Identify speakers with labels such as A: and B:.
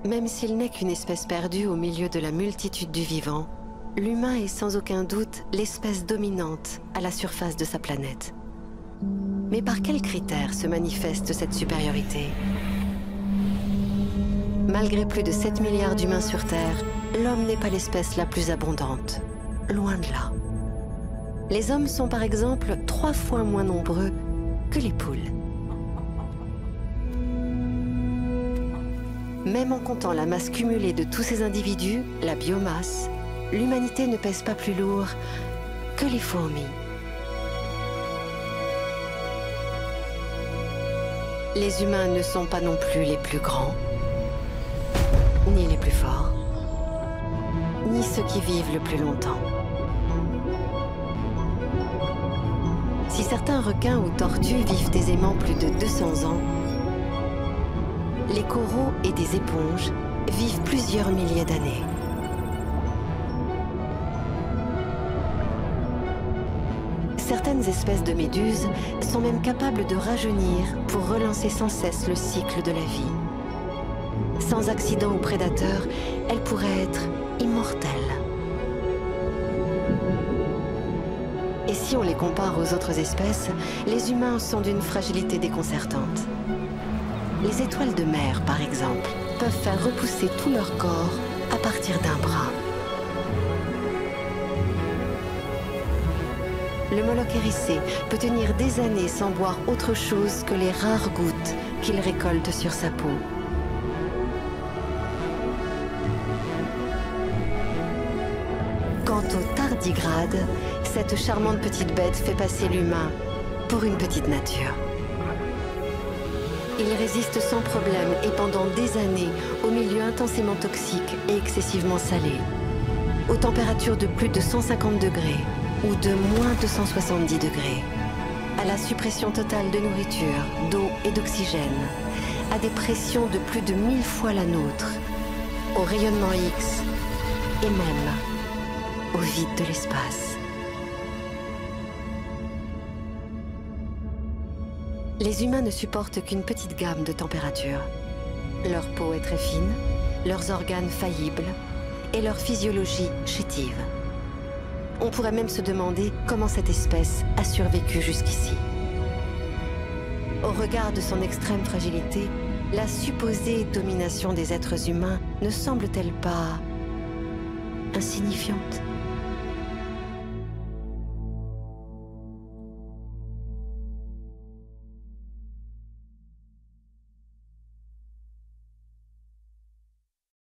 A: Même s'il n'est qu'une espèce perdue au milieu de la multitude du vivant, l'humain est sans aucun doute l'espèce dominante à la surface de sa planète. Mais par quels critères se manifeste cette supériorité? Malgré plus de 7 milliards d'humains sur Terre, l'homme n'est pas l'espèce la plus abondante. Loin de là. Les hommes sont par exemple 3 fois moins nombreux que les poules. Même en comptant la masse cumulée de tous ces individus, la biomasse, l'humanité ne pèse pas plus lourd que les fourmis. Les humains ne sont pas non plus les plus grands, ni les plus forts, ni ceux qui vivent le plus longtemps. Si certains requins ou tortues vivent aisément plus de 200 ans, les coraux et des éponges vivent plusieurs milliers d'années. Certaines espèces de méduses sont même capables de rajeunir pour relancer sans cesse le cycle de la vie. Sans accident ou prédateur, elles pourraient être immortelles. Et si on les compare aux autres espèces, les humains sont d'une fragilité déconcertante. Les étoiles de mer, par exemple, peuvent faire repousser tout leur corps à partir d'un bras. Le Moloch hérissé peut tenir des années sans boire autre chose que les rares gouttes qu'il récolte sur sa peau. Quant au tardigrade, cette charmante petite bête fait passer l'humain pour une petite nature. Il résiste sans problème et pendant des années aux milieux intensément toxiques et excessivement salés, aux températures de plus de 150 degrés ou de moins 270 degrés, à la suppression totale de nourriture, d'eau et d'oxygène, à des pressions de plus de 1000 fois la nôtre, au rayonnement X et même au vide de l'espace. Les humains ne supportent qu'une petite gamme de températures. Leur peau est très fine, leurs organes faillibles et leur physiologie chétive. On pourrait même se demander comment cette espèce a survécu jusqu'ici. Au regard de son extrême fragilité, la supposée domination des êtres humains ne semble-t-elle pas insignifiante ?